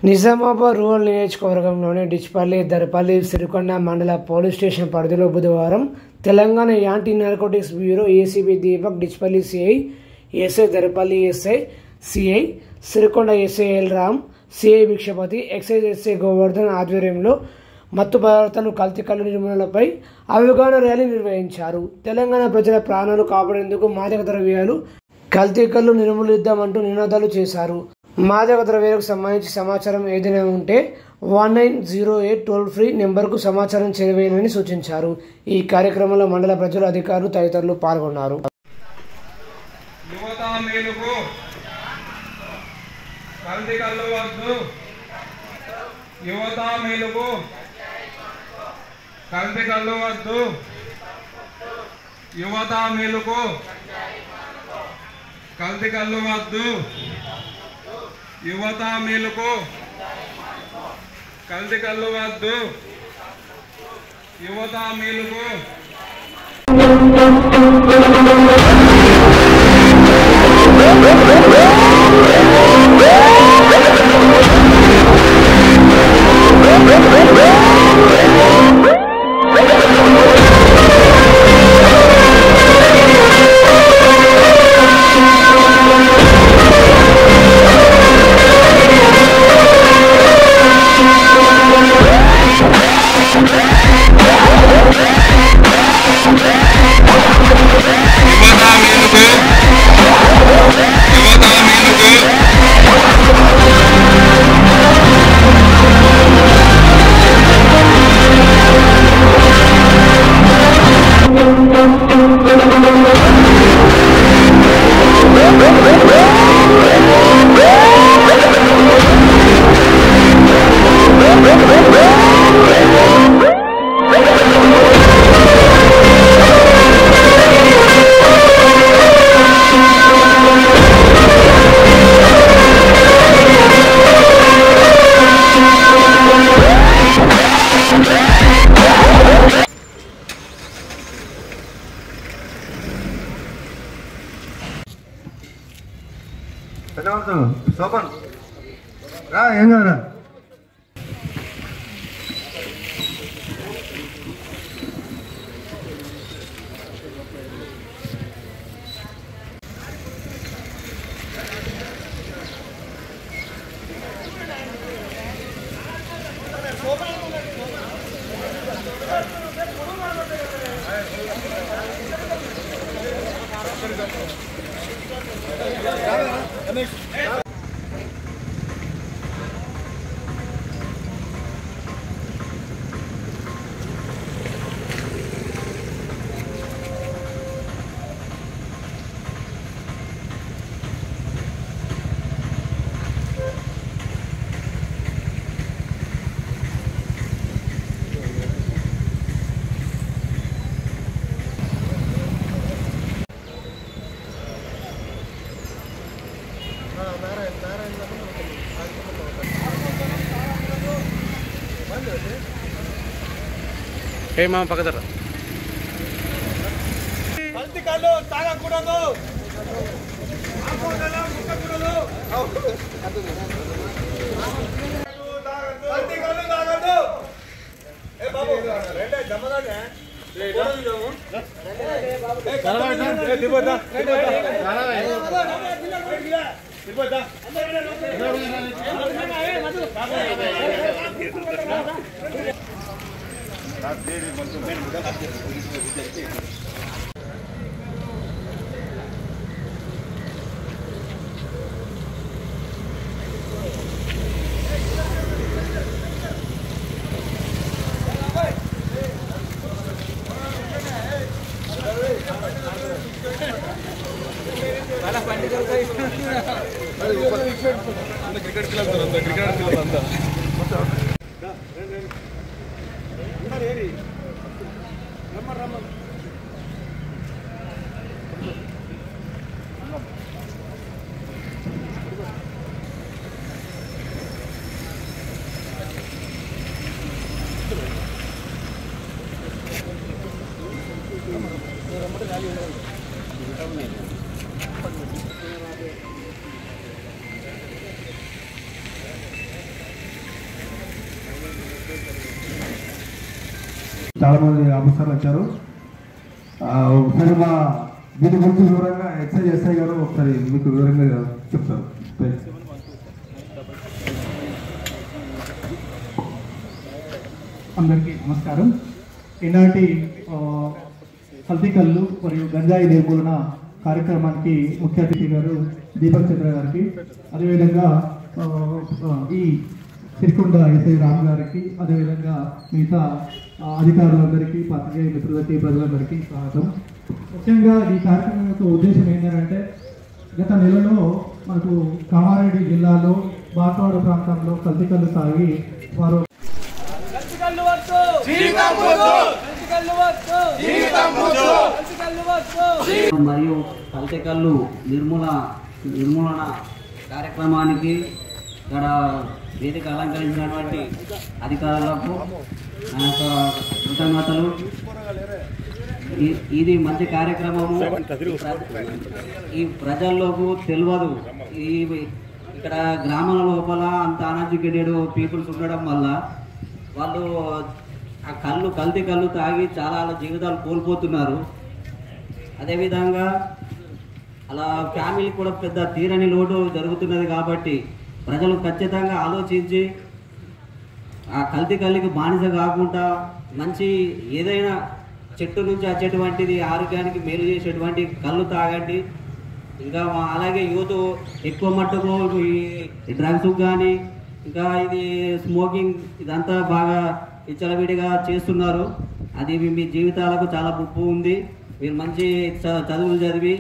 Nizamabad rural నియోజకవర్గంలోని డిచ్పల్లి, దర్పల్లి, సిరికొండ మండల police station పరిధిలో బుధవారం Telangana anti narcotics bureau ACB Deepak, Dichpally CI, SI Darpally SI, CI Sirikonda SI L Ram, CI Bhikshapathi, excise SI Govardhan ఆధ్వర్యంలో మత్తు పదార్థాలు, కల్తీ కల్లు నిర్మూలనపై అవగాహన ర్యాలీ నిర్వహించారు. తెలంగాణ ప్రజల ప్రాణాలు కాపాడేందుకు మాదక ద్రవ్యాలు, కల్తీ కల్లు నిర్మూలిద్దామంటూ నినాదాలు చేశారు. మాదక ద్రవ్యాలకు సంబంధించి సమాచారం ఏదైనా ఉంటే 1908 టోల్ ఫ్రీ నెంబర్కు సమాచారం చేరవేయాలని సూచించారు. ఈ కార్యక్రమంలో మండల ప్రజలు, అధికారులు తదితరులు పాల్గొన్నారు. యువత మేలుకు, కల్తీ కల్లు వద్దు, యువత మేలుకు. శోభన్ రా, ఏం కాదురా. మా పక్కదర కల్తీ కల్లు తాగకూడదు, కల్తీ కల్లు తాగద్దు. ఏ బాబు రెండే జమ్మదానే క్రికెట్ క్లబ్ అంతా చాలామంది ఆఫీసర్లు వచ్చారు. ఒకసారి మా దీని గురించి వివరంగా ఎక్సైజ్ ఎస్ఐ గారు ఒకసారి మీకు వివరంగా చెప్తారు. అందరికీ నమస్కారం. ఈనాటి కల్తీ కల్లు మరియు గంజాయి నిర్మూలన కార్యక్రమానికి ముఖ్య అతిథి గారు దీపక్ చంద్ర గారికి, అదేవిధంగా ఈ సిరికొండ ఎస్ఐ రామ్ గారికి, అదేవిధంగా మిగతా అధికారులందరికీ, పాత్రికేయ మిత్రులకి, ప్రజలందరికీ స్వాగతం. ముఖ్యంగా ఈ కార్యక్రమం యొక్క ఉద్దేశం ఏంటంటే, గత నెలలో మనకు కామారెడ్డి జిల్లాలో బార్పాడు ప్రాంతంలో కల్తీ కల్లు తాగి వారు మరియు కల్తీ కల్లు నిర్మూలన కార్యక్రమానికి ఇక్కడ వేదిక అలంకరించినటువంటి అధికారులకు నా యొక్క కృతజ్ఞతలు. ఇది మంచి కార్యక్రమము. ఈ ప్రజల్లోకి తెలియదు. ఇక్కడ గ్రామాల లోపల అంత అన్ఎడ్యుకేటెడ్ పీపుల్స్ ఉండడం వల్ల వాళ్ళు ఆ కల్తీ కళ్ళు తాగి చాలా జీవితాలు కోల్పోతున్నారు. అదేవిధంగా అలా ఫ్యామిలీ కూడా పెద్ద తీరని లోటు జరుగుతున్నది. కాబట్టి ప్రజలు ఖచ్చితంగా ఆలోచించి ఆ కల్తీ కళ్ళకి బానిస కాకుండా మంచి ఏదైనా చెట్టు నుంచి వచ్చేటువంటిది ఆరోగ్యానికి మేలు చేసేటువంటి కళ్ళు తాగండి. ఇంకా అలాగే యూత్ ఎక్కువ మట్టుకు ఈ డ్రగ్స్ కానీ ఇంకా ఇది స్మోకింగ్ ఇదంతా బాగా విచ్చలవిడిగా చేస్తున్నారు. అది మీ జీవితాలకు చాలా ముప్పు ఉంది. మీరు మంచి చదువులు చదివి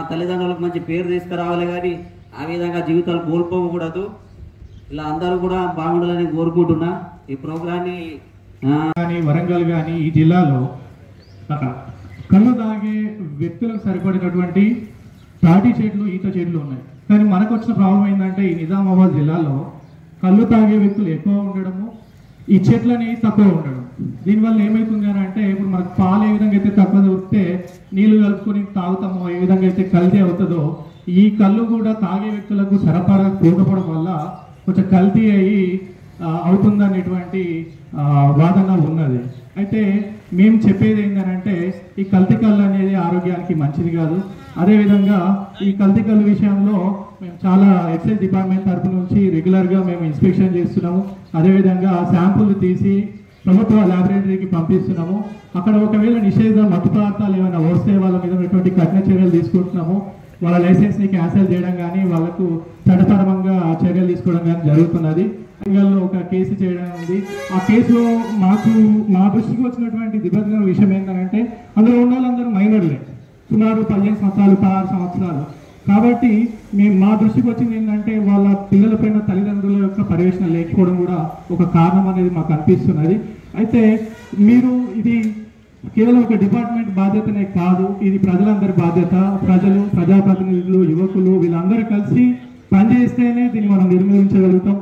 తల్లిదండ్రులకు మంచి పేరు తీసుకురావాలి, కానీ ఆ విధంగా జీవితాలు కోల్పోకూడదు. ఇలా అందరూ కూడా బాగుండాలని కోరుకుంటున్నా. ఈ ప్రోగ్రాన్ని కానీ వరంగల్ కానీ ఈ జిల్లాలో కళ్ళు తాగే వ్యక్తులకు సరిపడినటువంటి తాటి చెట్లు, ఈత చెట్లు ఉన్నాయి. కానీ మనకు వచ్చిన ప్రాబ్లం ఏంటంటే, ఈ నిజామాబాద్ జిల్లాలో కళ్ళు తాగే వ్యక్తులు ఎక్కువ ఉండడము, ఈ చెట్లని తక్కువ ఉండడం. దీనివల్ల ఏమవుతుంది అని అంటే, ఇప్పుడు మనకు పాలు ఏ విధంగా అయితే తక్కువ దొరికితే నీళ్లు కలుపుకొని తాగుతామో, ఏ విధంగా అయితే కల్తీ అవుతుందో, ఈ కళ్ళు కూడా తాగే వ్యక్తులకు సరఫరా కూడపడం వల్ల కొంచెం కల్తీ అయ్యి అవుతుందనేటువంటి వాదన ఉన్నది. అయితే మేము చెప్పేది ఏంటంటే, ఈ కల్తీ కళ్ళు అనేది ఆరోగ్యానికి మంచిది కాదు. అదేవిధంగా ఈ కల్తీ కళ్ళు విషయంలో మేము చాలా ఎక్సైజ్ డిపార్ట్మెంట్ తరఫు నుంచి రెగ్యులర్గా మేము ఇన్స్పెక్షన్ చేస్తున్నాము. అదేవిధంగా శాంపుల్ తీసి ప్రభుత్వ ల్యాబొరేటరీకి పంపిస్తున్నాము. అక్కడ ఒకవేళ నిషేధ మత్తు పదార్థాలు ఏమైనా వస్తే వాళ్ళ మీద ఉన్నటువంటి కఠిన చర్యలు తీసుకుంటున్నాము. వాళ్ళ లైసెన్స్ని క్యాన్సిల్ చేయడం కానీ, వాళ్ళకు చట్టపరంగా చర్యలు తీసుకోవడం కానీ జరుగుతున్నది. ఒక కేసు చేయడం ఉంది. ఆ కేసులో మా దృష్టికి వచ్చినటువంటి దిగ్బంధన విషయం ఏంటంటే, అందులో ఉన్న వాళ్ళందరూ మైనర్లే, సుమారు 15 సంవత్సరాలు 16 సంవత్సరాలు. కాబట్టి మా దృష్టికి వచ్చింది ఏంటంటే, వాళ్ళ పిల్లలపైన తల్లిదండ్రుల యొక్క పర్యవేక్షణ లేకపోవడం కూడా ఒక కారణం అనేది మాకు అనిపిస్తున్నది. అయితే మీరు ఇది కేవలం ఒక డిపార్ట్మెంట్ బాధ్యతనే కాదు, ఇది ప్రజలందరి బాధ్యత. ప్రజలు, ప్రజాప్రతినిధులు, యువకులు వీళ్ళందరూ కలిసి పనిచేస్తేనే దీన్ని మనం నిర్మూలించగలుగుతాం.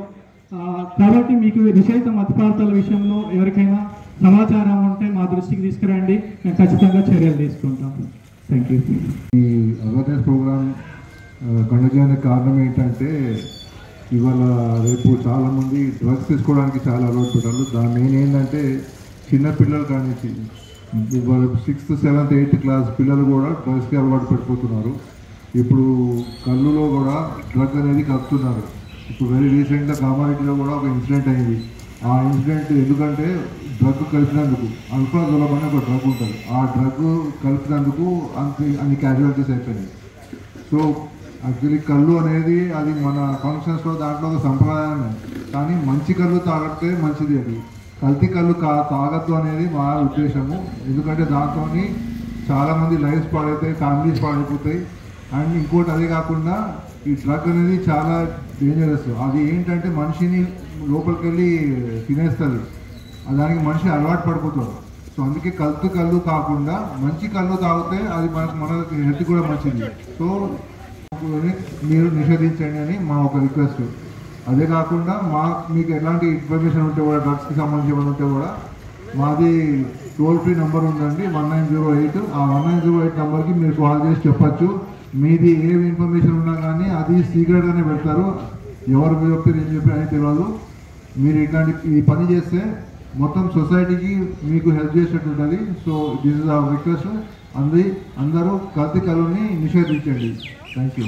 కాబట్టి మీకు నిషేధిత మత్తు పదార్థాల విషయంలో ఎవరికైనా సమాచారం ఉంటే మా దృష్టికి తీసుకురండి, మేము ఖచ్చితంగా చర్యలు తీసుకుంటాం. Thank you. ఈ అవేర్నెస్ ప్రోగ్రామ్ కండక్ట్ చేయడానికి కారణం ఏంటంటే, ఇవాళ రేపు చాలామంది డ్రగ్స్ తీసుకోవడానికి చాలా అలవాటు పెట్టారు. దాని మెయిన్ ఏంటంటే, చిన్నపిల్లలు కానీ ఇవాళ 6th, 7th, 8th క్లాస్ పిల్లలు కూడా డ్రగ్స్కి అలవాటు పడిపోతున్నారు. ఇప్పుడు కళ్ళులో కూడా డ్రగ్ అనేది కలుపుతున్నారు. ఇప్పుడు వెరీ రీసెంట్గా కామారెడ్డిలో కూడా ఒక ఇన్సిడెంట్ అయింది. ఆ ఇన్సిడెంట్ ఎందుకంటే డ్రగ్ కలిపినందుకు, అల్ఫాజోలం అనే ఒక డ్రగ్ ఉంటుంది, ఆ డ్రగ్ కలిపినందుకు అన్ని క్యాజువాలిటీస్ అయిపోయినాయి. సో యాక్చువల్లీ కళ్ళు అనేది అది మన ఫంక్షన్స్లో దాంట్లో ఒక సంప్రదాయమే, కానీ మంచి కళ్ళు తాగితే మంచిది. అది కల్తీ కళ్ళు తాగద్దు అనేది మా ఉద్దేశము. ఎందుకంటే దాంతో చాలామంది లైఫ్స్ పాడవుతాయి, ఫ్యామిలీస్ పాడైపోతాయి. అండ్ ఇంకోటి అదే కాకుండా ఈ డ్రగ్ అనేది చాలా డేంజరస్. అది ఏంటంటే మనిషిని లోపలికి వెళ్ళి తినేస్తుంది, దానికి మనిషి అలవాటు పడిపోతాడు. సో అందుకే కల్తీ కళ్ళు కాకుండా మంచి కళ్ళు తాగితే అది మన హెల్త్ కూడా మంచిది. సో మీరు నిషేధించండి అని మా ఒక రిక్వెస్ట్. అదే కాకుండా మీకు ఎలాంటి ఇన్ఫర్మేషన్ ఉంటే కూడా, డ్రగ్స్కి సంబంధించి ఏమైనా ఉంటే కూడా, మాది టోల్ ఫ్రీ నెంబర్ ఉందండి 1908. ఆ 1908 నెంబర్కి మీరు కాల్ చేసి చెప్పచ్చు. మీది ఏ ఇన్ఫర్మేషన్ ఉన్నా కానీ అది సీక్రెట్గానే పెడతారు, ఎవరు చెప్పారు ఏం చెప్పారు అని తెలియదు. మీరు ఇట్లాంటి ఈ పని చేస్తే మొత్తం సొసైటీకి మీకు హెల్ప్ చేసేట్టు ఉంటుంది. So this is our request. అందరూ కల్తీ కళ్ళని నిషేధించండి. Thank you.